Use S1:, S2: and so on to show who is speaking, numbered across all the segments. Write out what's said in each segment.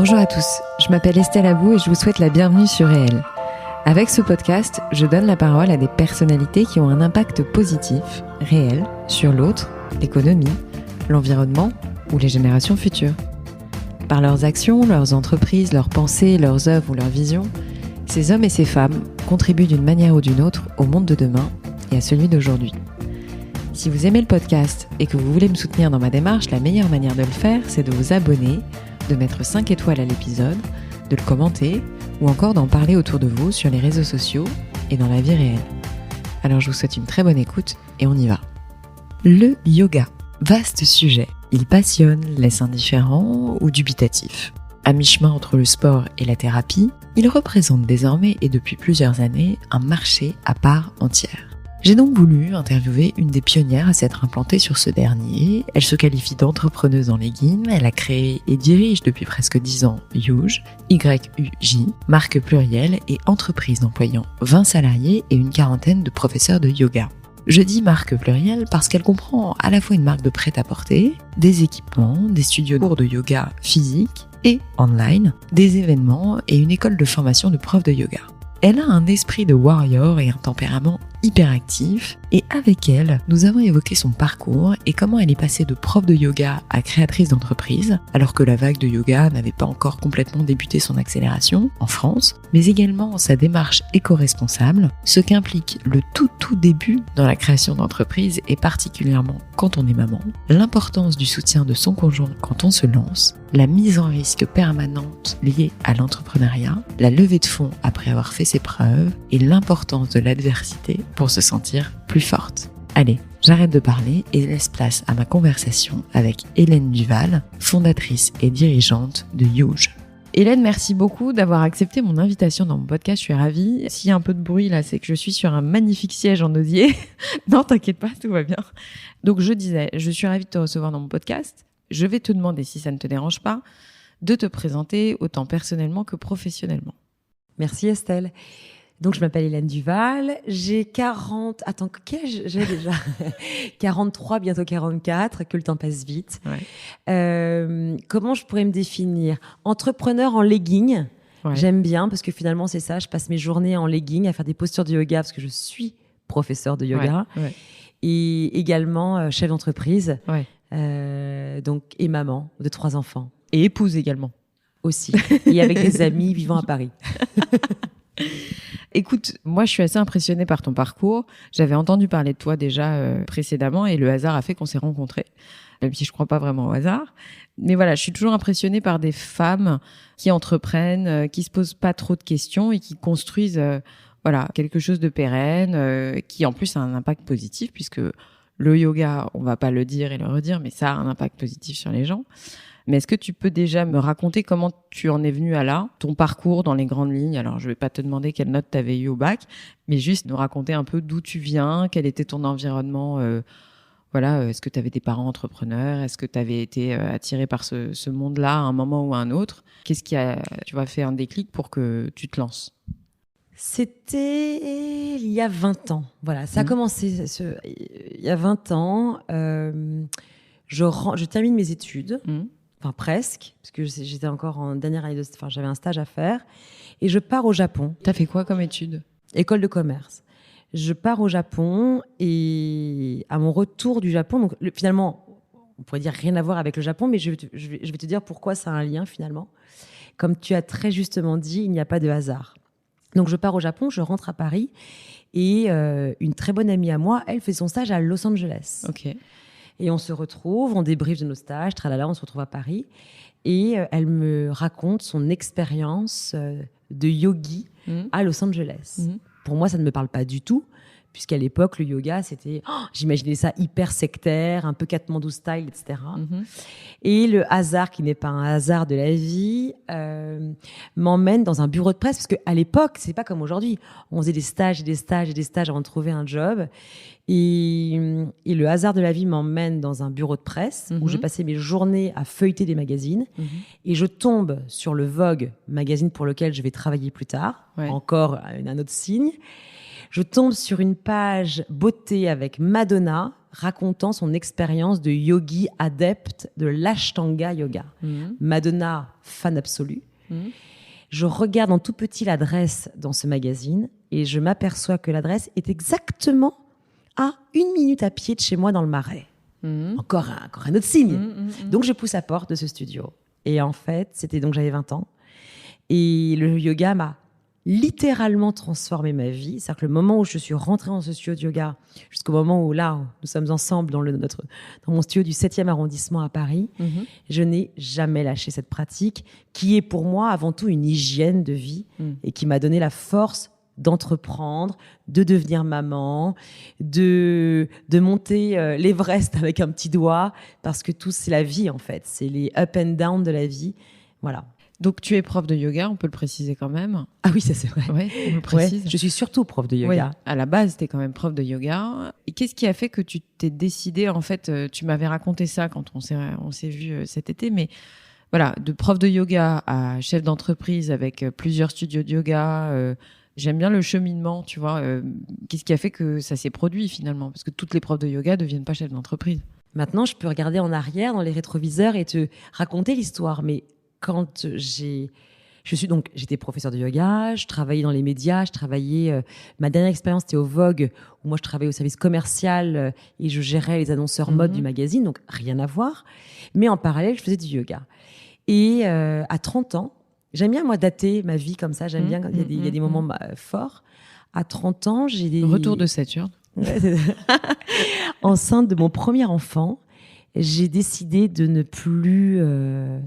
S1: Bonjour à tous, je m'appelle Estelle Abou et je vous souhaite la bienvenue sur Réel. Avec ce podcast, je donne la parole à des personnalités qui ont un impact positif, réel, sur l'autre, l'économie, l'environnement ou les générations futures. Par leurs actions, leurs entreprises, leurs pensées, leurs œuvres ou leurs visions, ces hommes et ces femmes contribuent d'une manière ou d'une autre au monde de demain et à celui d'aujourd'hui. Si vous aimez le podcast et que vous voulez me soutenir dans ma démarche, la meilleure manière de le faire, c'est de vous abonner, de mettre 5 étoiles à l'épisode, de le commenter ou encore d'en parler autour de vous sur les réseaux sociaux et dans la vie réelle. Alors je vous souhaite une très bonne écoute et on y va. Le yoga, vaste sujet. Il passionne, laisse indifférent ou dubitatif. À mi-chemin entre le sport et la thérapie, il représente désormais et depuis plusieurs années un marché à part entière. J'ai donc voulu interviewer une des pionnières à s'être implantée sur ce dernier. Elle se qualifie d'entrepreneuse en leggings. Elle a créé et dirige depuis presque 10 ans Yuj, Y-U-J, marque plurielle et entreprise employant 20 salariés et une quarantaine de professeurs de yoga. Je dis marque plurielle parce qu'elle comprend à la fois une marque de prêt-à-porter, des équipements, des studios de cours de yoga physique et online, des événements et une école de formation de profs de yoga. Elle a un esprit de warrior et un tempérament hyperactif, et avec elle, nous avons évoqué son parcours et comment elle est passée de prof de yoga à créatrice d'entreprise, alors que la vague de yoga n'avait pas encore complètement débuté son accélération en France, mais également sa démarche éco-responsable, ce qu'implique le tout début dans la création d'entreprise et particulièrement quand on est maman, l'importance du soutien de son conjoint quand on se lance, la mise en risque permanente liée à l'entrepreneuriat, la levée de fonds après avoir fait ses preuves et l'importance de l'adversité pour se sentir plus forte. Allez, j'arrête de parler et laisse place à ma conversation avec Hélène Duval, fondatrice et dirigeante de Yuj. Hélène, merci beaucoup d'avoir accepté mon invitation dans mon podcast, je suis ravie. S'il y a un peu de bruit là, c'est que je suis sur un magnifique siège en osier. Non, t'inquiète pas, tout va bien. Donc je disais, je suis ravie de te recevoir dans mon podcast. Je vais te demander, si ça ne te dérange pas, de te présenter autant personnellement que professionnellement.
S2: Merci Estelle. Donc je m'appelle Hélène Duval, j'ai 40... Attends, quel âge j'ai déjà 43, bientôt 44, que le temps passe vite. Ouais. Comment je pourrais me définir ? Entrepreneur en leggings, ouais. J'aime bien parce que finalement c'est ça, je passe mes journées en leggings à faire des postures de yoga parce que je suis professeure de yoga. Ouais, ouais. Et également chef d'entreprise, ouais. Donc, et maman de 3 enfants.
S1: Et épouse également.
S2: Aussi, et avec des amis vivant à Paris.
S1: Écoute, moi je suis assez impressionnée par ton parcours. J'avais entendu parler de toi déjà précédemment et le hasard a fait qu'on s'est rencontrés, même si je crois pas vraiment au hasard. Mais voilà, je suis toujours impressionnée par des femmes qui entreprennent, qui se posent pas trop de questions et qui construisent voilà, quelque chose de pérenne, qui en plus a un impact positif puisque le yoga, on va pas le dire et le redire, mais ça a un impact positif sur les gens. Mais est-ce que tu peux déjà me raconter comment tu en es venu à là, ton parcours dans les grandes lignes ? Alors, je vais pas te demander quelle note tu avais eu au bac, mais juste nous raconter un peu d'où tu viens, quel était ton environnement. Voilà, est-ce que tu avais des parents entrepreneurs ? Est-ce que tu avais été attiré par ce monde-là à un moment ou à un autre ? Qu'est-ce qui a, tu vois, fait un déclic pour que tu te lances ?
S2: C'était il y a 20 ans. Voilà, ça a commencé il y a 20 ans. Je termine mes études. Enfin, presque, parce que j'étais encore en dernière année enfin, j'avais un stage à faire. Et je pars au Japon.
S1: T'as fait quoi comme études ?
S2: École de commerce. Je pars au Japon et à mon retour du Japon, donc finalement, on pourrait dire rien à voir avec le Japon, mais je vais te dire pourquoi ça a un lien finalement. Comme tu as très justement dit, il n'y a pas de hasard. Donc je pars au Japon, je rentre à Paris et une très bonne amie à moi, elle fait son stage à Los Angeles.
S1: Ok.
S2: Et on se retrouve, on débriefe de nos stages, tralala, on se retrouve à Paris. Et elle me raconte son expérience de yogi à Los Angeles. Pour moi, ça ne me parle pas du tout, puisqu'à l'époque, le yoga, c'était... j'imaginais ça hyper sectaire, un peu Katmandou style, etc. Et le hasard, qui n'est pas un hasard de la vie, m'emmène dans un bureau de presse, parce qu'à l'époque, c'est pas comme aujourd'hui. On faisait des stages et des stages et des stages avant de trouver un job. Et le hasard de la vie m'emmène dans un bureau de presse où je passais mes journées à feuilleter des magazines. Et je tombe sur le Vogue, magazine pour lequel je vais travailler plus tard. Ouais. Encore un autre signe. Je tombe sur une page beauté avec Madonna, racontant son expérience de yogi adepte de l'Ashtanga Yoga. Madonna, fan absolue. Je regarde en tout petit l'adresse dans ce magazine et je m'aperçois que l'adresse est exactement à 1 minute à pied de chez moi dans le Marais. Encore un autre signe. Donc, je pousse la porte de ce studio. Et en fait, j'avais 20 ans. Et le yoga m'a littéralement transformé ma vie. C'est-à-dire que le moment où je suis rentrée dans ce studio de yoga, jusqu'au moment où nous sommes ensemble dans mon studio du 7e arrondissement à Paris, je n'ai jamais lâché cette pratique qui est pour moi avant tout une hygiène de vie et qui m'a donné la force d'entreprendre, de devenir maman, de monter l'Everest avec un petit doigt, parce que tout, c'est la vie, en fait. C'est les up and down de la vie. Voilà.
S1: Donc, tu es prof de yoga, on peut le préciser quand même.
S2: Ah oui, ça c'est vrai.
S1: Oui, on le précise.
S2: Ouais, je suis surtout prof de yoga.
S1: Oui, à la base, tu es quand même prof de yoga. Et qu'est-ce qui a fait que tu t'es décidée, en fait, tu m'avais raconté ça quand on s'est vu cet été, mais voilà, de prof de yoga à chef d'entreprise avec plusieurs studios de yoga. J'aime bien le cheminement, tu vois. Qu'est-ce qui a fait que ça s'est produit finalement? Parce que toutes les profs de yoga ne deviennent pas chefs d'entreprise.
S2: Maintenant, je peux regarder en arrière dans les rétroviseurs et te raconter l'histoire. Mais quand j'étais professeur de yoga, je travaillais dans les médias, ma dernière expérience c'était au Vogue, où moi je travaillais au service commercial et je gérais les annonceurs mode du magazine, donc rien à voir. Mais en parallèle, je faisais du yoga. Et à 30 ans, j'aime bien, moi, dater ma vie comme ça. J'aime bien, il y a des moments forts. À 30 ans, j'ai des...
S1: Retour de Saturne.
S2: Enceinte de mon premier enfant, j'ai décidé de ne plus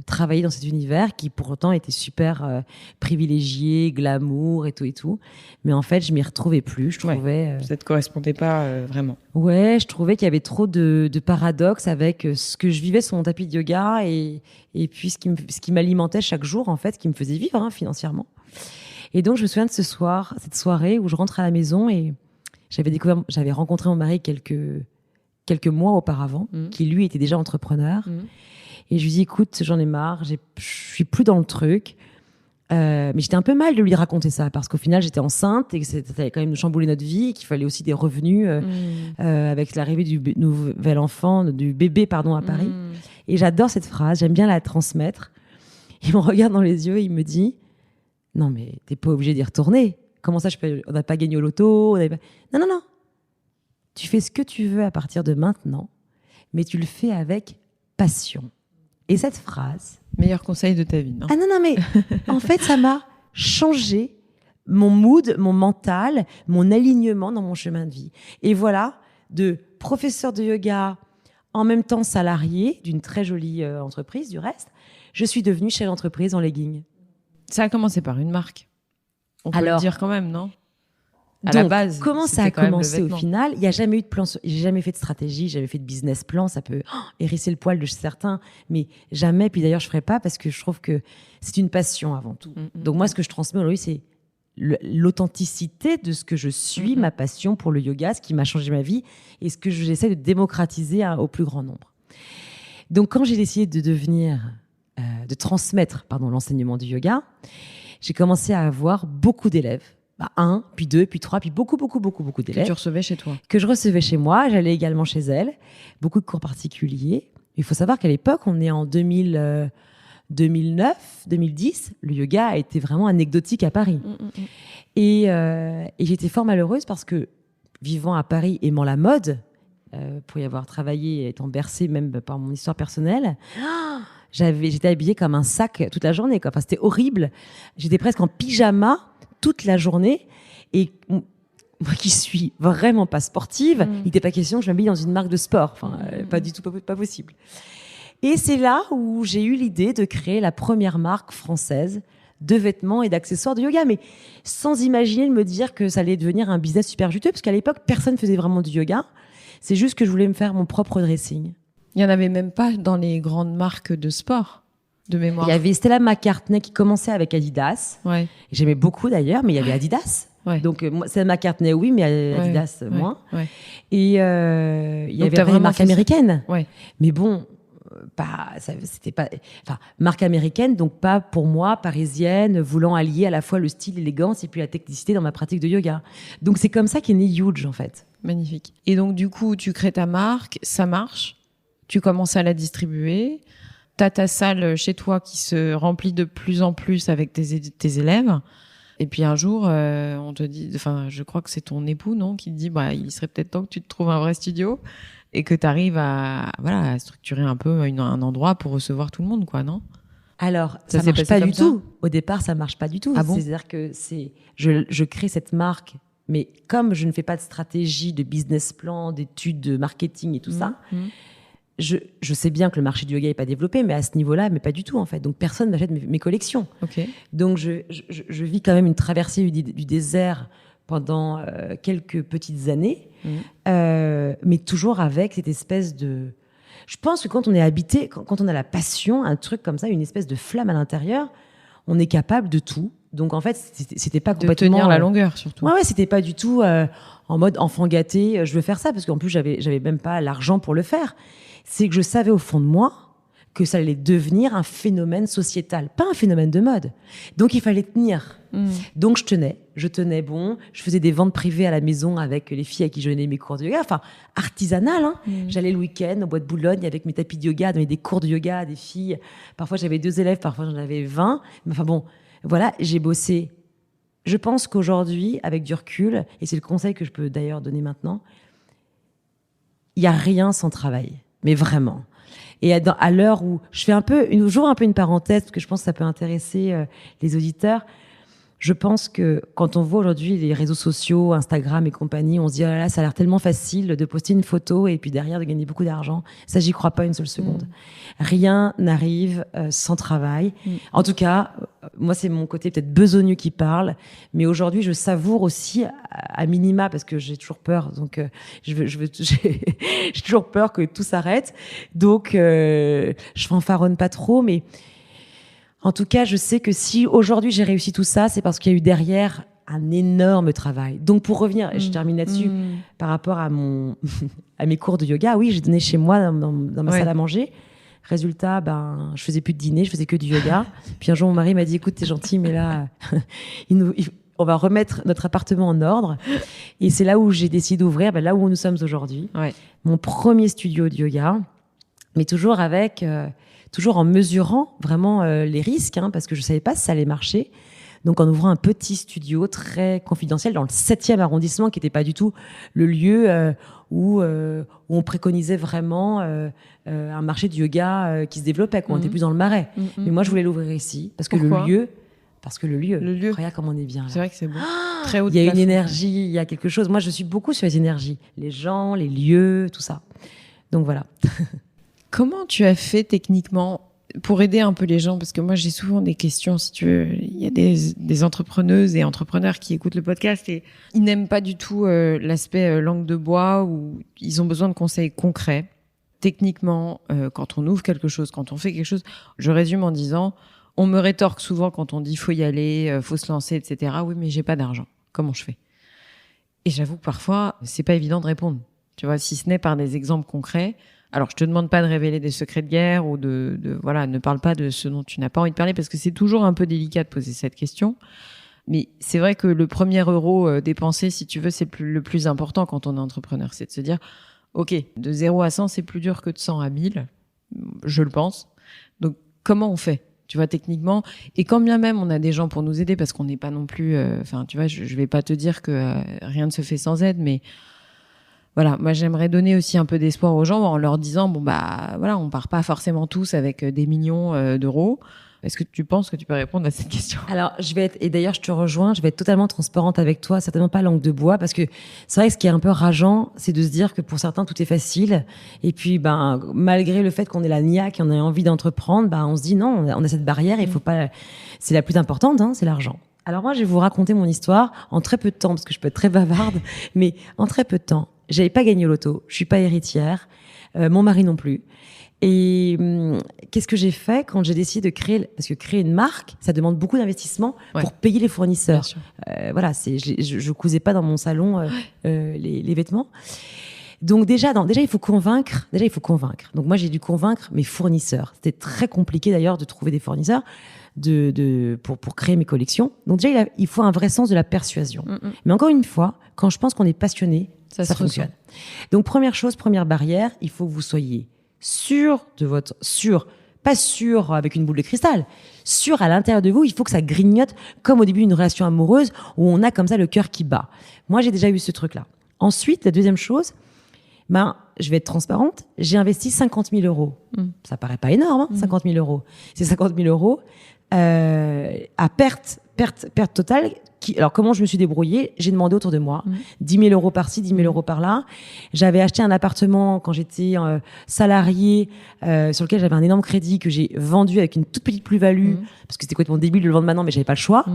S2: travailler dans cet univers qui, pourtant, était super privilégié, glamour et tout. Mais en fait, je m'y retrouvais plus. Je trouvais...
S1: ça ne te correspondait pas vraiment.
S2: Ouais, je trouvais qu'il y avait trop de paradoxes avec ce que je vivais sur mon tapis de yoga et puis ce qui m'alimentait chaque jour, en fait, ce qui me faisait vivre financièrement. Et donc, je me souviens de cette soirée où je rentre à la maison et j'avais rencontré mon mari quelques mois auparavant, qui lui était déjà entrepreneur. Et je lui dis, écoute, j'en ai marre, je suis plus dans le truc. Mais j'étais un peu mal de lui raconter ça, parce qu'au final, j'étais enceinte et que ça allait quand même chambouler notre vie, et qu'il fallait aussi des revenus avec l'arrivée du nouvel enfant, du bébé, à Paris. Et j'adore cette phrase, j'aime bien la transmettre. Il me regarde dans les yeux et il me dit, non, mais t'es pas obligé d'y retourner. Comment ça, on n'a pas gagné au loto? Non. Tu fais ce que tu veux à partir de maintenant, mais tu le fais avec passion. Et cette phrase...
S1: Meilleur conseil de ta vie, non?
S2: Ah non, mais en fait, ça m'a changé mon mood, mon mental, mon alignement dans mon chemin de vie. Et voilà, de professeur de yoga, en même temps salarié d'une très jolie entreprise, du reste, je suis devenue chef d'entreprise en leggings.
S1: Ça a commencé par une marque. On peut le dire quand même, non? À
S2: donc,
S1: la base,
S2: comment ça a commencé au final? Il n'y a jamais eu de plan, j'ai jamais fait de stratégie, j'avais fait de business plan, ça peut hérisser le poil de certains, mais jamais. Puis d'ailleurs, je ne ferai pas parce que je trouve que c'est une passion avant tout. Donc moi, ce que je transmets aujourd'hui, c'est l'authenticité de ce que je suis, ma passion pour le yoga, ce qui m'a changé ma vie et ce que j'essaie de démocratiser au plus grand nombre. Donc quand j'ai décidé de transmettre l'enseignement du yoga, j'ai commencé à avoir beaucoup d'élèves. 1, puis 2, puis 3, puis beaucoup d'élèves.
S1: Que tu recevais chez toi.
S2: Que je recevais chez moi, j'allais également chez elles. Beaucoup de cours particuliers. Il faut savoir qu'à l'époque, on est en 2009, 2010, le yoga a été vraiment anecdotique à Paris. Et j'étais fort malheureuse parce que, vivant à Paris, aimant la mode, pour y avoir travaillé, étant bercée même par mon histoire personnelle, j'étais habillée comme un sac toute la journée. Enfin, c'était horrible. J'étais presque en pyjama toute la journée. Et moi qui suis vraiment pas sportive, il n'était pas question que je m'habille dans une marque de sport. Enfin, pas du tout, pas possible. Et c'est là où j'ai eu l'idée de créer la première marque française de vêtements et d'accessoires de yoga, mais sans imaginer de me dire que ça allait devenir un business super juteux, parce qu'à l'époque, personne ne faisait vraiment du yoga. C'est juste que je voulais me faire mon propre dressing.
S1: Il n'y en avait même pas dans les grandes marques de sport, de mémoire.
S2: Il y avait Stella McCartney qui commençait avec Adidas.
S1: Ouais.
S2: J'aimais beaucoup d'ailleurs, mais il y avait Adidas. Ouais. Donc, Stella McCartney, oui, mais Adidas, moins. Ouais. Et il y avait des marques américaines.
S1: Ouais.
S2: Mais bon, c'était pas, enfin, marque américaine, donc pas pour moi, parisienne, voulant allier à la fois le style, l'élégance et puis la technicité dans ma pratique de yoga. Donc c'est comme ça qu'est né Huge en fait.
S3: Magnifique. Et donc du coup, tu crées ta marque, ça marche, tu commences à la distribuer, t'as ta salle chez toi qui se remplit de plus en plus avec tes élèves. Et puis un jour, on te dit, enfin, je crois que c'est ton époux, non, qui te dit, il serait peut-être temps que tu te trouves un vrai studio et que tu arrives à structurer un peu un endroit pour recevoir tout le monde, quoi, non?
S2: Alors, ça marche pas du tout. Au départ, ça marche pas du tout.
S3: Ah bon?
S2: C'est-à-dire que je crée cette marque, mais comme je ne fais pas de stratégie, de business plan, d'études de marketing et tout ça, je sais bien que le marché du yoga n'est pas développé, mais à ce niveau-là, mais pas du tout en fait. Donc personne n'achète mes collections.
S3: Okay.
S2: Donc je vis quand même une traversée du désert pendant quelques petites années, mais toujours avec cette espèce de... Je pense que quand on est habité, quand on a la passion, un truc comme ça, une espèce de flamme à l'intérieur, on est capable de tout. Donc en fait, c'était pas complètement...
S3: De tenir la longueur surtout.
S2: Ouais, c'était pas du tout en mode enfant gâté, je veux faire ça, parce qu'en plus j'avais même pas l'argent pour le faire. C'est que je savais au fond de moi que ça allait devenir un phénomène sociétal, pas un phénomène de mode. Donc il fallait tenir. Donc je tenais bon, je faisais des ventes privées à la maison avec les filles à qui je donnais mes cours de yoga, enfin artisanal, hein. J'allais le week-end au bois de Boulogne avec mes tapis de yoga, donner des cours de yoga à des filles. Parfois j'avais 2 élèves, parfois j'en avais 20. Enfin bon, voilà, j'ai bossé. Je pense qu'aujourd'hui, avec du recul, et c'est le conseil que je peux d'ailleurs donner maintenant, il y a rien sans travail. Mais vraiment. Et à l'heure où je fais j'ouvre un peu une parenthèse, parce que je pense que ça peut intéresser les auditeurs. Je pense que quand on voit aujourd'hui les réseaux sociaux, Instagram et compagnie, on se dit, oh là là, ça a l'air tellement facile de poster une photo et puis derrière de gagner beaucoup d'argent. Ça, j'y crois pas une seule seconde. Rien n'arrive sans travail. En tout cas, moi, c'est mon côté peut-être besogneux qui parle, mais aujourd'hui, je savoure aussi à minima, parce que j'ai toujours peur. Donc, j'ai toujours peur que tout s'arrête. Donc, je fanfaronne pas trop, mais en tout cas, je sais que si aujourd'hui j'ai réussi tout ça, c'est parce qu'il y a eu derrière un énorme travail. Donc pour revenir, et je termine là-dessus, par rapport à mes cours de yoga, oui, j'ai donné chez moi dans ma salle à manger. Résultat, je faisais plus de dîner, je faisais que du yoga. Puis un jour, mon mari m'a dit, écoute, t'es gentil, mais là, on va remettre notre appartement en ordre. Et c'est là où j'ai décidé d'ouvrir, là où nous sommes aujourd'hui, mon premier studio de yoga, mais toujours en mesurant vraiment les risques, parce que je savais pas si ça allait marcher. Donc, en ouvrant un petit studio très confidentiel dans le 7e arrondissement, qui n'était pas du tout le lieu où on préconisait vraiment un marché du yoga qui se développait, qu'on était plus dans le Marais. Mais moi, je voulais l'ouvrir ici, parce que le lieu, regarde comme on est bien là.
S3: C'est vrai que c'est beau. Très haut de
S2: Il y a
S3: plafond.
S2: une énergie, il y a quelque chose. Moi, je suis beaucoup sur les énergies, les gens, les lieux, tout ça. Donc voilà.
S3: Comment tu as fait techniquement pour aider un peu les gens? Parce que moi, j'ai souvent des questions, si tu veux. Il y a des entrepreneuses et entrepreneurs qui écoutent le podcast et ils n'aiment pas du tout l'aspect langue de bois, où ils ont besoin de conseils concrets. Techniquement, quand on ouvre quelque chose, quand on fait quelque chose, je résume en disant, on me rétorque souvent quand on dit faut y aller, faut se lancer, etc. Oui, mais j'ai pas d'argent. Comment je fais? Et j'avoue que parfois, c'est pas évident de répondre. Tu vois, si ce n'est par des exemples concrets. Alors, je te demande pas de révéler des secrets de guerre ou ne parle pas de ce dont tu n'as pas envie de parler, parce que c'est toujours un peu délicat de poser cette question. Mais c'est vrai que le premier euro dépensé, si tu veux, c'est le plus important quand on est entrepreneur. C'est de se dire, OK, de 0 à 100, c'est plus dur que de 100 à 1000. Je le pense. Donc, comment on fait? Tu vois, techniquement. Et quand bien même on a des gens pour nous aider, parce qu'on n'est pas non plus, tu vois, je vais pas te dire que rien ne se fait sans aide, mais voilà, moi j'aimerais donner aussi un peu d'espoir aux gens en leur disant voilà, on part pas forcément tous avec des millions d'euros. Est-ce que tu penses que tu peux répondre à cette question?
S2: Alors, et d'ailleurs je te rejoins, je vais être totalement transparente avec toi, certainement pas langue de bois, parce que c'est vrai que ce qui est un peu rageant, c'est de se dire que pour certains tout est facile, et puis malgré le fait qu'on ait la niaque et on ait envie d'entreprendre, on se dit non, on a cette barrière, il faut pas, c'est la plus importante, c'est l'argent. Alors moi je vais vous raconter mon histoire en très peu de temps, parce que je peux être très bavarde, mais en très peu de temps. J'avais pas gagné au loto, je suis pas héritière, mon mari non plus. Et qu'est-ce que j'ai fait quand j'ai décidé de créer, parce que créer une marque, ça demande beaucoup d'investissement pour payer les fournisseurs. Voilà, je cousais pas dans mon salon les vêtements. Donc déjà, il faut convaincre. Donc moi, j'ai dû convaincre mes fournisseurs. C'était très compliqué d'ailleurs de trouver des fournisseurs pour créer mes collections. Donc déjà, il faut un vrai sens de la persuasion. Mais encore une fois, quand je pense qu'on est passionné, ça fonctionne. Donc première barrière, il faut que vous soyez sûr de votre pas sûr avec une boule de cristal, sûr à l'intérieur de vous. Il faut que ça grignote comme au début d'une relation amoureuse où on a comme ça le cœur qui bat. Moi, j'ai déjà eu ce truc-là. Ensuite, la deuxième chose, je vais être transparente, j'ai investi 50 000 euros. Ça paraît pas énorme, 50 000 euros. C'est 50 000 euros à perte totale. Alors, comment je me suis débrouillée? J'ai demandé autour de moi 10 000 euros par-ci, 10 000 euros par-là. J'avais acheté un appartement quand j'étais salariée sur lequel j'avais un énorme crédit que j'ai vendu avec une toute petite plus-value parce que c'était complètement débile de le vendre maintenant, mais j'avais pas le choix.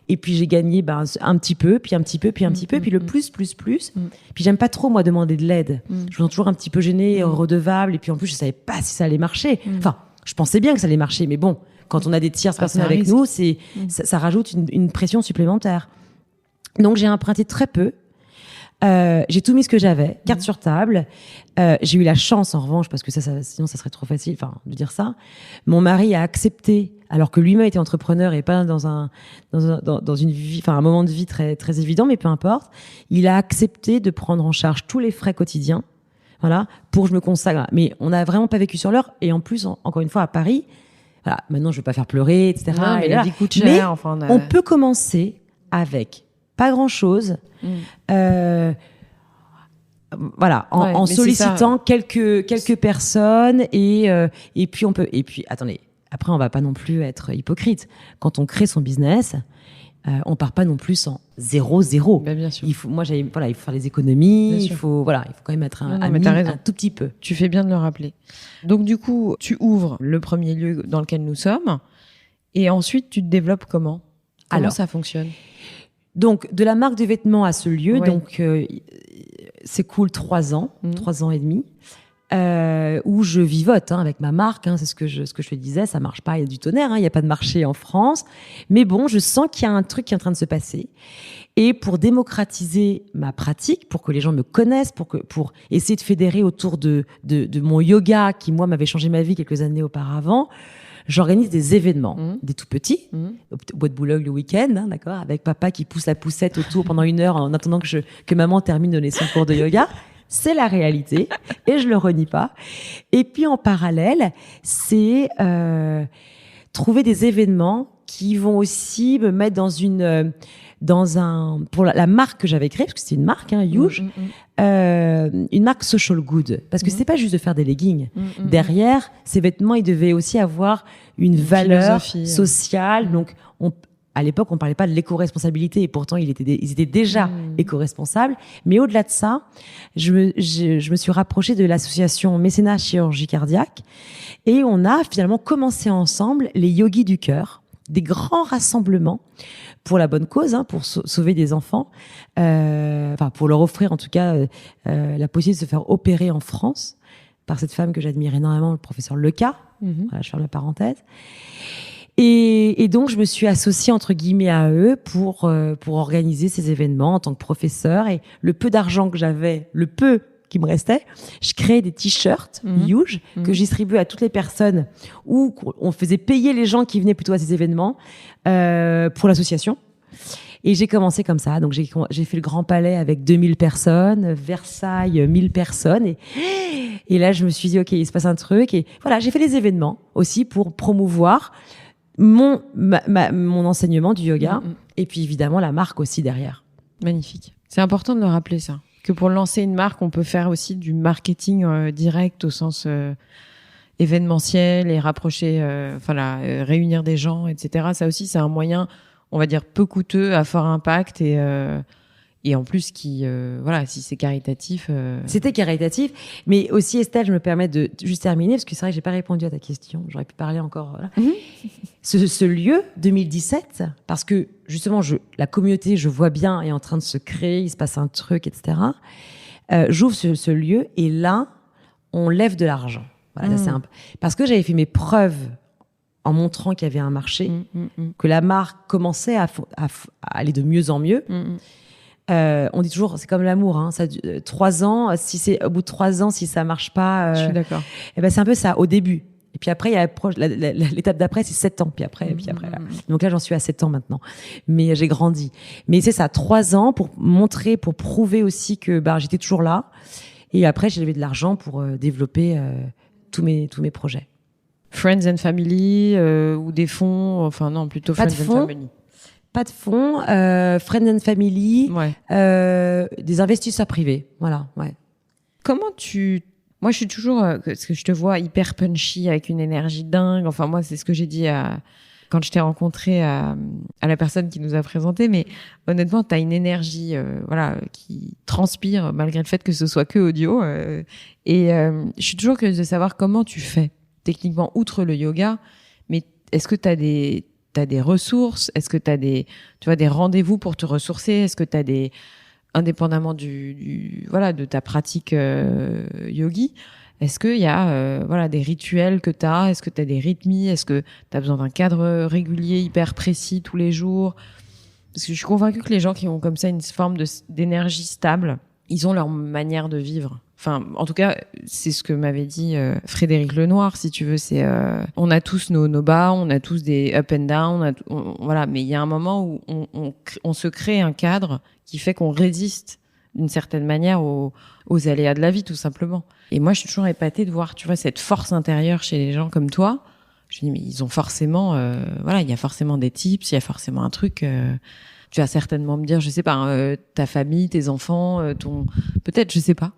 S2: Et puis, j'ai gagné un petit peu, puis un petit peu, puis un petit peu, puis le plus. Puis, j'aime pas trop, moi, demander de l'aide. Je me sens toujours un petit peu gênée, redevable. Et puis, en plus, je savais pas si ça allait marcher. Enfin, je pensais bien que ça allait marcher, mais bon, quand on a des tierces personnes avec nous, ça rajoute une pression supplémentaire. Donc, j'ai emprunté très peu. J'ai tout mis ce que j'avais, carte sur table. J'ai eu la chance, en revanche, parce que sinon ça serait trop facile, de dire ça. Mon mari a accepté, alors que lui-même était entrepreneur et pas dans une vie, un moment de vie très, très évident, mais peu importe. Il a accepté de prendre en charge tous les frais quotidiens. Voilà, pour que je me consacre. Mais on n'a vraiment pas vécu sur l'heure. Et en plus, encore une fois, à Paris, voilà, maintenant je veux pas faire pleurer, etc.
S3: Non, mais la vie coûte cher.
S2: Mais on peut commencer avec pas grand-chose, voilà, en sollicitant quelques personnes et puis attendez, après on va pas non plus être hypocrite. Quand on crée son business, on part pas non plus en 0-0.
S3: Ben, bien sûr.
S2: Il faut faire les économies, il faut quand même être un tout petit peu.
S3: Tu fais bien de le rappeler. Donc du coup, tu ouvres le premier lieu dans lequel nous sommes et ensuite tu te développes comment ça fonctionne?
S2: Donc de la marque de vêtements à ce lieu, donc c'est cool 3 ans et demi. Où je vivote avec ma marque, c'est ce que je te disais, ça marche pas, il y a du tonnerre, il y a pas de marché en France, mais bon, je sens qu'il y a un truc qui est en train de se passer. Et pour démocratiser ma pratique, pour que les gens me connaissent, pour essayer de fédérer autour de mon yoga qui moi m'avait changé ma vie quelques années auparavant, j'organise des événements, des tout petits, au Bois de Boulogne le week-end, d'accord, avec papa qui pousse la poussette autour pendant 1 heure en attendant que maman termine de donner son cours de yoga. C'est la réalité et je le renie pas. Et puis en parallèle, c'est trouver des événements qui vont aussi me mettre pour la marque que j'avais créée, parce que c'est une marque, Huge, une marque social good, parce que c'est pas juste de faire des leggings. Derrière, ces vêtements, ils devaient aussi avoir une valeur sociale. Donc, à l'époque, on parlait pas de l'éco-responsabilité, et pourtant ils étaient déjà éco-responsables. Mais au-delà de ça, je me suis rapprochée de l'association Mécénat Chirurgie Cardiaque, et on a finalement commencé ensemble les Yogis du cœur, des grands rassemblements pour la bonne cause, pour sauver des enfants, pour leur offrir en tout cas la possibilité de se faire opérer en France par cette femme que j'admire énormément, le professeur Leca. Voilà, je ferme la parenthèse. Et donc, je me suis associée, entre guillemets, à eux pour organiser ces événements en tant que professeur. Et le peu d'argent que j'avais, le peu qui me restait, je créais des t-shirts Huge que je distribuais à toutes les personnes, où on faisait payer les gens qui venaient plutôt à ces événements pour l'association. Et j'ai commencé comme ça. Donc, j'ai fait le Grand Palais avec 2000 personnes, Versailles, 1000 personnes. Et là, je me suis dit, OK, il se passe un truc. Et voilà, j'ai fait les événements aussi pour promouvoir mon enseignement du yoga, et puis évidemment la marque aussi derrière.
S3: Magnifique. C'est important de le rappeler, ça. Que pour lancer une marque, on peut faire aussi du marketing direct au sens événementiel et rapprocher, réunir des gens, etc. Ça aussi, c'est un moyen, on va dire, peu coûteux, à fort impact et en plus qui, si c'est caritatif.
S2: C'était caritatif, mais aussi Estelle, je me permets de juste terminer parce que c'est vrai que j'ai pas répondu à ta question. J'aurais pu parler encore. Voilà. Ce lieu 2017, parce que justement, la communauté, je vois bien, est en train de se créer, il se passe un truc, etc. J'ouvre ce lieu et là, on lève de l'argent. Voilà, parce que j'avais fait mes preuves en montrant qu'il y avait un marché, que la marque commençait à aller de mieux en mieux. On dit toujours, c'est comme l'amour, hein, ça 3 ans. Si c'est au bout de 3 ans, si ça marche pas,
S3: je suis d'accord.
S2: Et ben c'est un peu ça au début. Et puis après, il y a l'étape d'après, c'est 7 ans. Puis après, là. Donc là, j'en suis à 7 ans maintenant. Mais j'ai grandi. Mais c'est ça, 3 ans pour montrer, pour prouver aussi que j'étais toujours là. Et après, j'ai levé de l'argent pour développer tous mes projets.
S3: Friends and Family ou des fonds, enfin non, plutôt
S2: Pas
S3: Friends
S2: de
S3: and
S2: fonds.
S3: Family.
S2: Pas de fonds, Friends and Family, des investisseurs privés. Voilà, ouais.
S3: Comment Moi, je suis toujours... parce que je te vois hyper punchy, avec une énergie dingue. Enfin, moi, c'est ce que j'ai dit quand je t'ai rencontré à la personne qui nous a présenté. Mais honnêtement, tu as une énergie qui transpire, malgré le fait que ce soit que audio. Et je suis toujours curieuse de savoir comment tu fais, techniquement, outre le yoga. Mais est-ce que tu as des ressources? Est-ce que tu as des rendez-vous pour te ressourcer? Est-ce que tu as indépendamment de ta pratique yogi, est-ce qu'il y a des rituels que tu as? Est-ce que tu as des rythmies? Est-ce que tu as besoin d'un cadre régulier, hyper précis tous les jours? Parce que je suis convaincue que les gens qui ont comme ça une forme d'énergie stable, ils ont leur manière de vivre. Enfin, en tout cas, c'est ce que m'avait dit Frédéric Lenoir, si tu veux. C'est on a tous nos bas, on a tous des up and down, voilà. Mais il y a un moment où on se crée un cadre qui fait qu'on résiste d'une certaine manière aux aléas de la vie, tout simplement. Et moi, je suis toujours épatée de voir, tu vois, cette force intérieure chez les gens comme toi. Je me dis, mais ils ont forcément, il y a forcément des tips, il y a forcément un truc. Tu vas certainement me dire, je sais pas, ta famille, tes enfants, peut-être, je sais pas.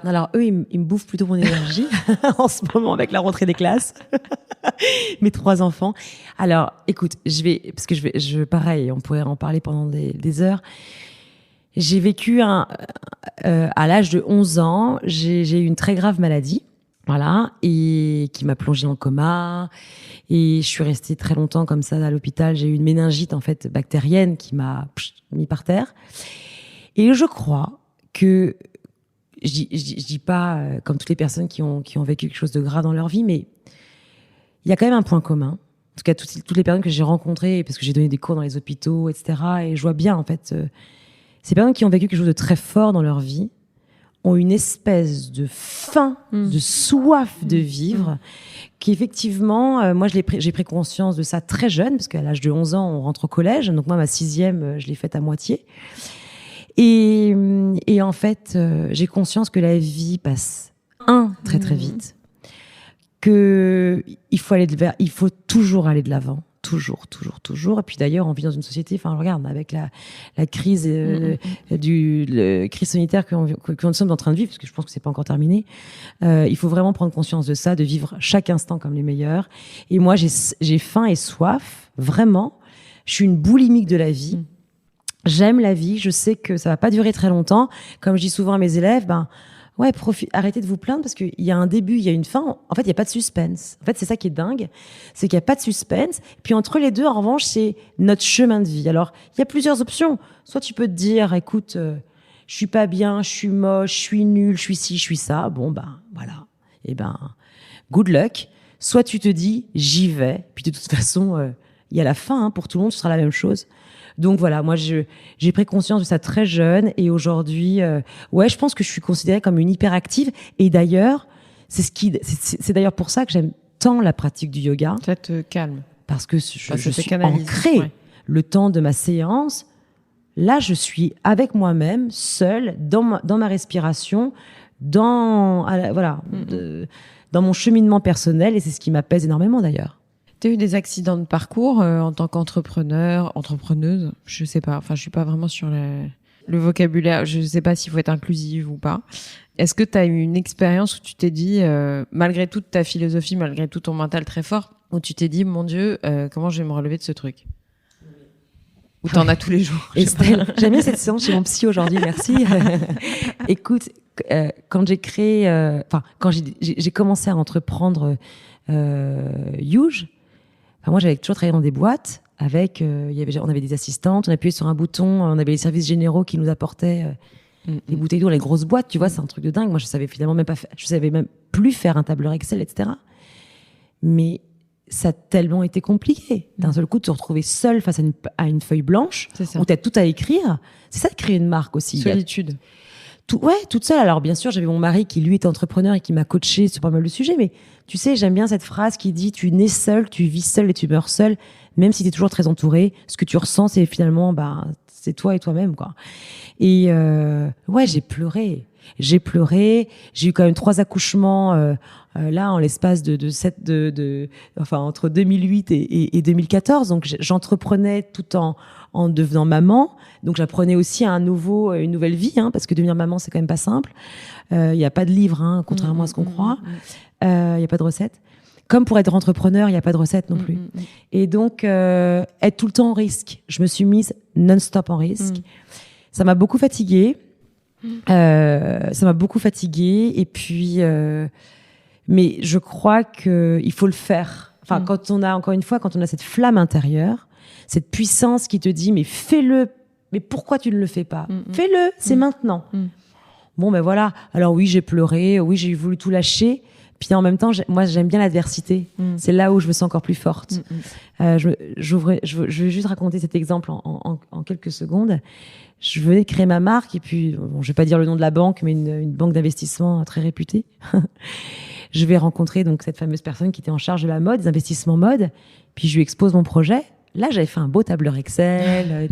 S2: Alors eux, ils me bouffent plutôt mon énergie en ce moment avec la rentrée des classes. Mes 3 enfants. Alors, écoute, parce que pareil, on pourrait en parler pendant des heures. J'ai vécu à l'âge de 11 ans, j'ai eu une très grave maladie, voilà, et qui m'a plongée en coma. Et je suis restée très longtemps comme ça à l'hôpital. J'ai eu une méningite en fait bactérienne qui m'a mis par terre. Et je crois que je dis pas comme toutes les personnes qui ont vécu quelque chose de grave dans leur vie, mais il y a quand même un point commun. En tout cas, toutes les personnes que j'ai rencontrées, parce que j'ai donné des cours dans les hôpitaux, etc. Et je vois bien, en fait, ces personnes qui ont vécu quelque chose de très fort dans leur vie ont une espèce de faim, de soif de vivre, qui effectivement, moi, j'ai pris conscience de ça très jeune, parce qu'à l'âge de 11 ans, on rentre au collège. Donc moi, ma 6e, je l'ai faite à moitié. Et en fait, j'ai conscience que la vie passe très très vite, que il faut toujours aller de l'avant, toujours. Et puis d'ailleurs, on vit dans une société, enfin regarde, avec la crise crise sanitaire que nous sommes en train de vivre, parce que je pense que c'est pas encore terminé. Il faut vraiment prendre conscience de ça, de vivre chaque instant comme les meilleurs. Et moi, j'ai faim et soif, vraiment. Je suis une boulimique de la vie. J'aime la vie, je sais que ça va pas durer très longtemps. Comme je dis souvent à mes élèves, arrêtez de vous plaindre parce qu'il y a un début, il y a une fin. En fait, il n'y a pas de suspense. En fait, c'est ça qui est dingue, c'est qu'il n'y a pas de suspense. Puis entre les deux, en revanche, c'est notre chemin de vie. Alors, il y a plusieurs options. Soit tu peux te dire, écoute, je suis pas bien, je suis moche, je suis nulle, je suis ci, je suis ça. Bon, voilà. Good luck. Soit tu te dis, j'y vais. Puis de toute façon, il y a la fin, hein, pour tout le monde, ce sera la même chose. Donc voilà, moi j'ai pris conscience de ça très jeune et aujourd'hui, je pense que je suis considérée comme une hyperactive. Et d'ailleurs, c'est d'ailleurs pour ça que j'aime tant la pratique du yoga.
S3: Ça te calme.
S2: Parce que je suis ancrée. Le temps de ma séance, là je suis avec moi-même, seule, dans ma respiration, dans mon cheminement personnel, et c'est ce qui m'apaise énormément d'ailleurs.
S3: Tu as eu des accidents de parcours en tant entrepreneuse, je sais pas, enfin je suis pas vraiment sur le vocabulaire, je sais pas s'il faut être inclusive ou pas. Est-ce que tu as eu une expérience où tu t'es dit, malgré toute ta philosophie, malgré tout ton mental très fort, où tu t'es dit, mon Dieu, comment je vais me relever de ce truc? Ou t'en as tous les jours?
S2: Estelle, j'aime bien cette séance chez mon psy aujourd'hui, merci. Écoute, quand j'ai créé, quand j'ai commencé à entreprendre Huge, moi, j'avais toujours travaillé dans des boîtes avec, on avait des assistantes, on appuyait sur un bouton, on avait les services généraux qui nous apportaient des bouteilles d'eau, les grosses boîtes, tu vois, c'est un truc de dingue. Moi, je savais finalement même plus faire un tableur Excel, etc. Mais ça a tellement été compliqué. D'un seul coup, de se retrouver seule face à une feuille blanche, où tu as tout à écrire. C'est ça de créer une marque aussi.
S3: Solitude.
S2: Toute seule. Alors, bien sûr, j'avais mon mari qui, lui, était entrepreneur et qui m'a coaché sur pas mal de sujets. Mais tu sais, j'aime bien cette phrase qui dit « Tu nais seul, tu vis seul et tu meurs seul, même si tu es toujours très entouré. Ce que tu ressens, c'est finalement, c'est toi et toi-même, quoi. » Et j'ai pleuré. J'ai eu quand même 3 accouchements là en l'espace entre 2008 et 2014. Donc j'entreprenais tout en devenant maman. Donc j'apprenais aussi une nouvelle vie, parce que devenir maman c'est quand même pas simple. Il y a pas de livre, contrairement à ce qu'on croit. Il y a pas de recette. Comme pour être entrepreneur, il y a pas de recette non plus. Et donc être tout le temps en risque. Je me suis mise non-stop en risque. Ça m'a beaucoup fatiguée. Et puis mais je crois que il faut le faire. Enfin, quand on a cette flamme intérieure, cette puissance qui te dit mais fais-le, mais pourquoi tu ne le fais pas? Fais-le, c'est maintenant. Bon ben voilà. Alors oui, j'ai pleuré, oui, j'ai voulu tout lâcher. Puis en même temps, moi j'aime bien l'adversité. C'est là où je me sens encore plus forte. Je vais juste raconter cet exemple en quelques secondes. Je venais de créer ma marque et puis, je vais pas dire le nom de la banque, mais une banque d'investissement très réputée. Je vais rencontrer donc cette fameuse personne qui était en charge de la mode, des investissements mode. Puis je lui expose mon projet. Là, j'avais fait un beau tableur Excel.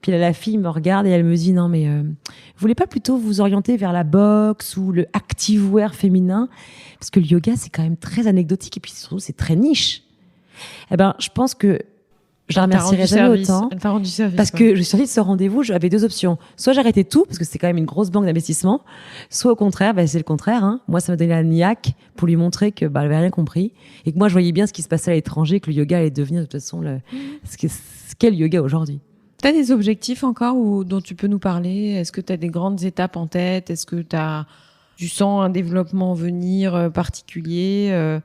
S2: Puis là, la fille me regarde et elle me dit non mais vous voulez pas plutôt vous orienter vers la boxe ou le activewear féminin, parce que le yoga c'est quand même très anecdotique et puis surtout c'est très niche. Eh ben, je pense que je la remercierai jamais autant.
S3: Elle t'a rendu service.
S2: Parce que je suis sortie de ce rendez-vous, j'avais 2 options. Soit j'arrêtais tout, parce que c'est quand même une grosse banque d'investissement. Soit au contraire, c'est le contraire, Moi, ça m'a donné la niaque pour lui montrer que, elle avait rien compris. Et que moi, je voyais bien ce qui se passait à l'étranger, que le yoga allait devenir, de toute façon, ce qu'est le yoga aujourd'hui.
S3: T'as des objectifs encore dont tu peux nous parler? Est-ce que t'as des grandes étapes en tête? Est-ce que tu sens un développement venir particulier?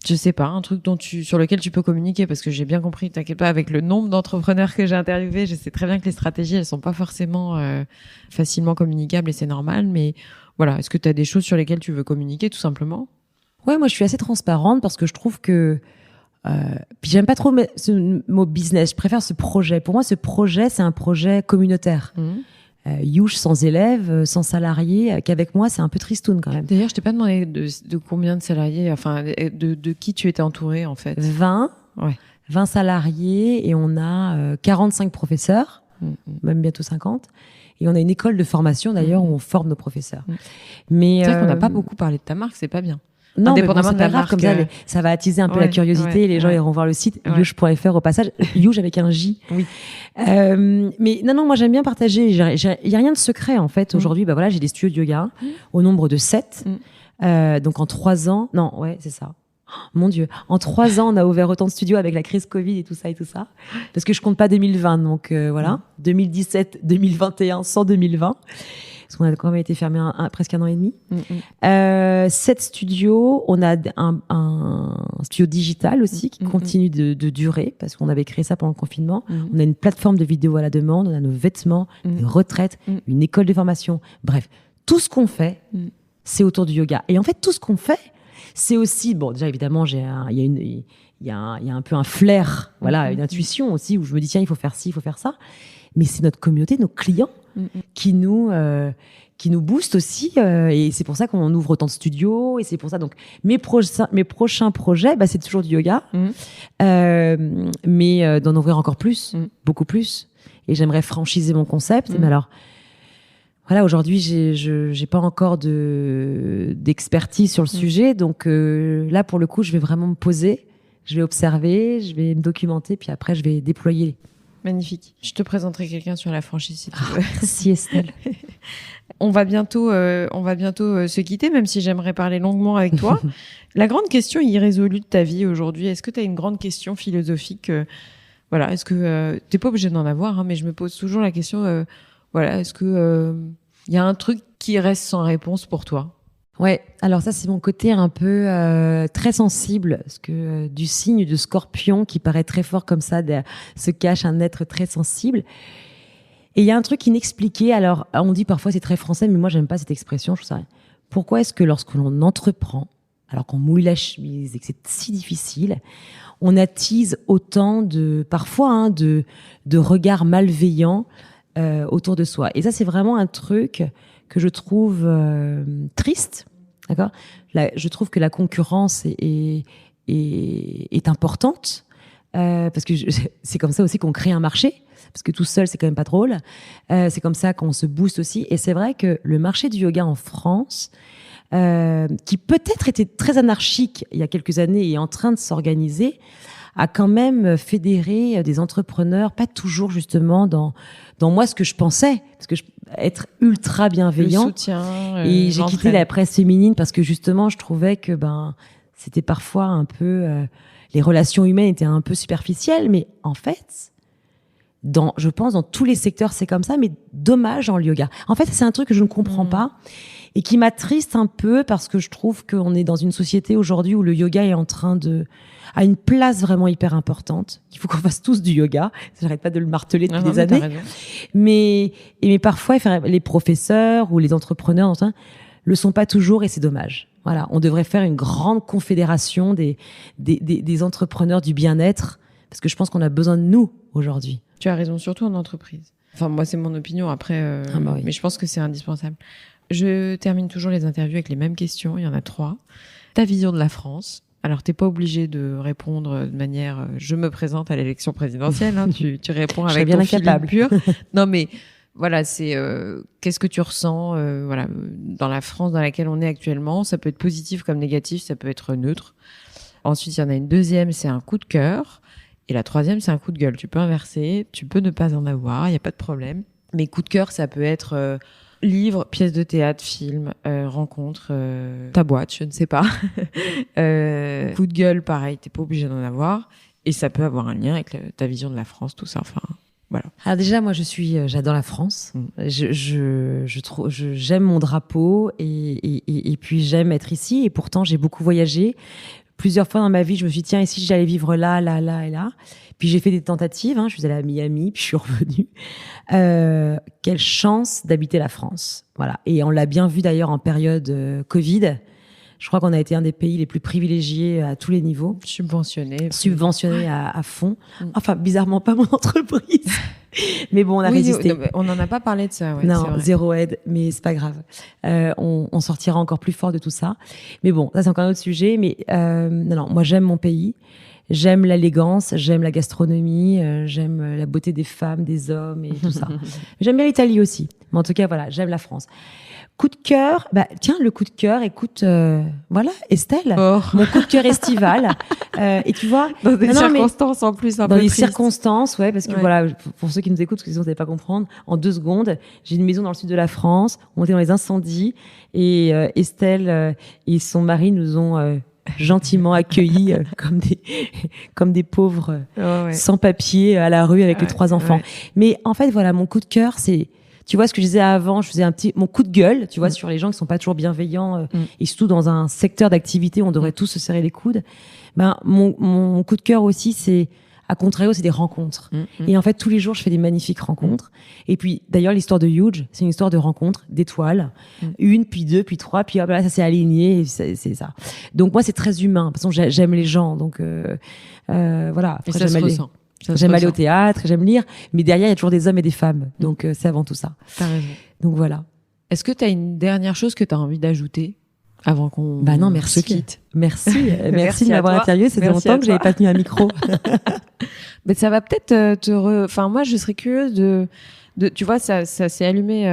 S3: Je sais pas, un truc sur lequel tu peux communiquer, parce que j'ai bien compris, t'inquiète pas, avec le nombre d'entrepreneurs que j'ai interviewés, je sais très bien que les stratégies, elles sont pas forcément facilement communicables et c'est normal, mais voilà, est-ce que t'as des choses sur lesquelles tu veux communiquer, tout simplement?
S2: Ouais, moi je suis assez transparente parce que je trouve que puis j'aime pas trop ce mot business, je préfère ce projet. Pour moi, ce projet, c'est un projet communautaire. Youch sans élèves, sans salariés, qu'avec moi, c'est un peu tristoun quand même.
S3: D'ailleurs, je t'ai pas demandé de combien de salariés, enfin, de qui tu étais entourée, en fait.
S2: 20 salariés et on a 45 professeurs, même bientôt 50. Et on a une école de formation, d'ailleurs, où on forme nos professeurs. Mais
S3: c'est vrai qu'on n'a pas beaucoup parlé de ta marque, c'est pas bien.
S2: Non, indépendamment de la marque, comme ça va attiser un peu la curiosité. Les gens iront voir le site youch.fr au passage. Youch avec un J. Oui. Mais non, moi j'aime bien partager. Il y a rien de secret en fait. Aujourd'hui, j'ai des studios de yoga au nombre de 7. Donc en 3 ans, c'est ça. Oh, mon Dieu, en 3 ans, on a ouvert autant de studios avec la crise Covid et tout ça. Parce que je compte pas 2020, donc voilà. 2017, 2021, sans 2020. Parce qu'on a quand même été fermé presque 1 an et demi. 7 studios, on a un studio digital aussi qui continue de durer parce qu'on avait créé ça pendant le confinement. On a une plateforme de vidéo à la demande, on a nos vêtements, des retraites, une école de formation. Bref, tout ce qu'on fait, c'est autour du yoga. Et en fait, tout ce qu'on fait, c'est aussi, déjà évidemment, il y a un peu un flair, une intuition aussi où je me dis tiens, il faut faire ci, il faut faire ça. Mais c'est notre communauté, nos clients qui nous boostent aussi. Et c'est pour ça qu'on ouvre autant de studios. Et c'est pour ça, donc, mes prochains projets, c'est toujours du yoga. Mais d'en ouvrir encore plus, beaucoup plus. Et j'aimerais franchiser mon concept. Mais alors, voilà, aujourd'hui, j'ai pas encore d'expertise sur le sujet. Donc là, pour le coup, je vais vraiment me poser. Je vais observer, je vais me documenter. Puis après, je vais déployer.
S3: Magnifique. Je te présenterai quelqu'un sur la franchise si tu veux.
S2: Merci Estelle.
S3: On va bientôt se quitter, même si j'aimerais parler longuement avec toi. La grande question irrésolue de ta vie aujourd'hui, est-ce que tu as une grande question philosophique est-ce que t'es pas obligé d'en avoir, mais je me pose toujours la question. Est-ce que y a un truc qui reste sans réponse pour toi?
S2: Ouais, alors ça c'est mon côté un peu très sensible, parce que du signe de Scorpion qui paraît très fort comme ça, se cache un être très sensible. Et il y a un truc inexpliqué. Alors on dit parfois c'est très français, mais moi j'aime pas cette expression. Je trouve ça. Pourquoi est-ce que lorsque l'on entreprend, alors qu'on mouille la chemise et que c'est si difficile, on attise autant parfois de regards malveillants autour de soi. Et ça, c'est vraiment un truc que je trouve triste. D'accord ? Je trouve que la concurrence est importante parce que c'est comme ça aussi qu'on crée un marché. Parce que tout seul, c'est quand même pas drôle. C'est comme ça qu'on se booste aussi. Et c'est vrai que le marché du yoga en France, qui peut-être était très anarchique il y a quelques années et est en train de s'organiser, a quand même fédéré des entrepreneurs, pas toujours justement dans moi ce que je pensais, parce que être ultra bienveillant.
S3: Le soutien,
S2: et j'ai quitté la presse féminine parce que justement, je trouvais que c'était parfois un peu les relations humaines étaient un peu superficielles, mais en fait, je pense dans tous les secteurs c'est comme ça, mais dommage en yoga. En fait, c'est un truc que je ne comprends pas et qui m'attriste un peu parce que je trouve qu'on est dans une société aujourd'hui où le yoga est en train a une place vraiment hyper importante. Il faut qu'on fasse tous du yoga. J'arrête pas de le marteler depuis des années. Mais parfois, les professeurs ou les entrepreneurs le sont pas toujours et c'est dommage. Voilà, on devrait faire une grande confédération des entrepreneurs du bien-être parce que je pense qu'on a besoin de nous aujourd'hui.
S3: Tu as raison, surtout en entreprise. Enfin, moi, c'est mon opinion. Après, oui. Mais je pense que c'est indispensable. Je termine toujours les interviews avec les mêmes questions. Il y en a 3. Ta vision de la France. Alors, t'es pas obligé de répondre de manière je me présente à l'élection présidentielle. Hein, tu réponds avec
S2: bien
S3: ton
S2: incapable.
S3: feeling pur. Non, mais voilà, c'est qu'est-ce que tu ressens voilà, dans la France dans laquelle on est actuellement. Ça peut être positif comme négatif, ça peut être neutre. Ensuite, il y en a une deuxième, c'est un coup de cœur. Et la troisième, c'est un coup de gueule. Tu peux inverser, tu peux ne pas en avoir, il n'y a pas de problème. Mais coup de cœur, ça peut être livre, pièce de théâtre, film, rencontre, ta boîte, je ne sais pas. Coup de gueule, pareil, t'es pas obligé d'en avoir. Et ça peut avoir un lien avec ta vision de la France, tout ça. Enfin, voilà.
S2: Alors déjà, moi, j'adore la France. J'aime mon drapeau et puis j'aime être ici. Et pourtant, j'ai beaucoup voyagé. Plusieurs fois dans ma vie, je me suis dit, tiens, et si j'allais vivre là, là, là et là. Puis j'ai fait des tentatives, je suis allée à Miami, puis je suis revenue. Quelle chance d'habiter la France. Voilà. Et on l'a bien vu d'ailleurs en période Covid. Je crois qu'on a été un des pays les plus privilégiés à tous les niveaux.
S3: Subventionné
S2: à fond. Enfin, bizarrement, pas mon entreprise. Mais bon, on a résisté.
S3: On n'en a pas parlé de ça. Ouais,
S2: non, zéro aide, mais c'est pas grave. On sortira encore plus fort de tout ça. Mais bon, ça c'est encore un autre sujet. Mais non, moi j'aime mon pays. J'aime l'élégance, j'aime la gastronomie, j'aime la beauté des femmes, des hommes et tout ça. J'aime bien l'Italie aussi. Mais en tout cas, voilà, j'aime la France. Coup de cœur, tiens, le coup de cœur, écoute, voilà, Estelle, mon coup de cœur estival. Et tu vois,
S3: dans des circonstances en plus un peu
S2: dans des
S3: tristes.
S2: circonstances, ouais, parce que voilà, pour ceux qui nous écoutent, parce que sinon vous n'allez pas comprendre, en 2 secondes, j'ai une maison dans le sud de la France, on était dans les incendies, et Estelle et son mari nous ont gentiment accueillis comme des pauvres sans papier à la rue avec les 3 enfants. Ouais. Mais en fait, voilà, mon coup de cœur, c'est, tu vois, ce que je disais avant, je faisais mon coup de gueule, tu vois, sur les gens qui sont pas toujours bienveillants, et surtout dans un secteur d'activité où on devrait tous se serrer les coudes. Mon coup de cœur aussi, c'est, à contrario, c'est des rencontres. Et en fait, tous les jours, je fais des magnifiques rencontres. Et puis, d'ailleurs, l'histoire de Huge, c'est une histoire de rencontres, d'étoiles. 1, puis 2, puis 3, puis hop là, ça s'est aligné, et c'est ça. Donc moi, c'est très humain. De toute façon, j'aime les gens, donc voilà.
S3: Après,
S2: j'aime aller au théâtre, j'aime lire, mais derrière, il y a toujours des hommes et des femmes. Donc c'est avant tout ça.
S3: T'as raison.
S2: Donc voilà.
S3: Est-ce que tu as une dernière chose que tu as envie d'ajouter avant qu'on
S2: merci.
S3: se quitte?
S2: Merci de m'avoir interviewé. C'était longtemps que j'avais pas tenu un micro.
S3: Mais ça va peut-être enfin, moi, je serais curieuse de tu vois, ça s'est allumé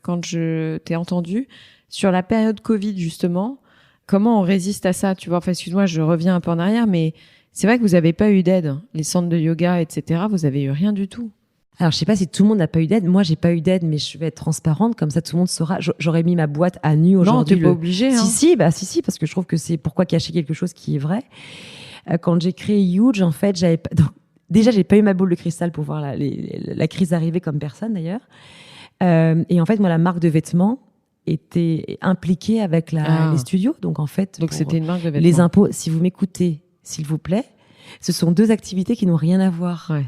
S3: quand je t'ai entendu sur la période Covid, justement. Comment on résiste à ça? Tu vois, enfin, excuse-moi, je reviens un peu en arrière, mais c'est vrai que vous avez pas eu d'aide. Les centres de yoga, etc., vous avez eu rien du tout.
S2: Alors, je sais pas si tout le monde n'a pas eu d'aide. Moi, j'ai pas eu d'aide, mais je vais être transparente, comme ça tout le monde saura. J'aurais mis ma boîte à nu aujourd'hui.
S3: Non, t'es pas obligée.
S2: Si, parce que je trouve que c'est pourquoi cacher quelque chose qui est vrai. Quand j'ai créé Huge, en fait, j'avais pas... Déjà, j'ai pas eu ma boule de cristal pour voir la crise arriver, comme personne d'ailleurs. Et en fait, moi, la marque de vêtements était impliquée avec les studios. Donc, en fait,
S3: c'était une marque de vêtements.
S2: Les impôts, si vous m'écoutez, s'il vous plaît, ce sont 2 activités qui n'ont rien à voir.
S3: Ouais.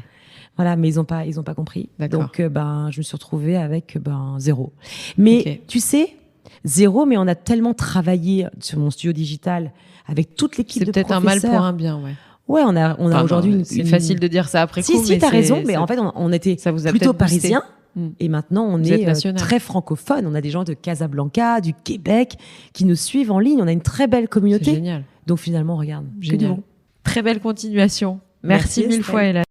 S2: Voilà, mais ils ont pas compris.
S3: D'accord.
S2: Donc, je me suis retrouvée avec 0. Mais tu sais, Zéro, mais on a tellement travaillé sur mon studio digital avec toute l'équipe de professeurs.
S3: C'est peut-être un mal pour un bien, ouais.
S2: Ouais, on a aujourd'hui
S3: c'est facile de dire ça après coup.
S2: Si, t'as raison, mais en fait, on était plutôt parisiens. Et maintenant, on est très francophone. On a des gens de Casablanca, du Québec, qui nous suivent en ligne. On a une très belle communauté.
S3: C'est génial.
S2: Donc finalement, regarde,
S3: génial. Très belle continuation. Merci mille fois, Hélène.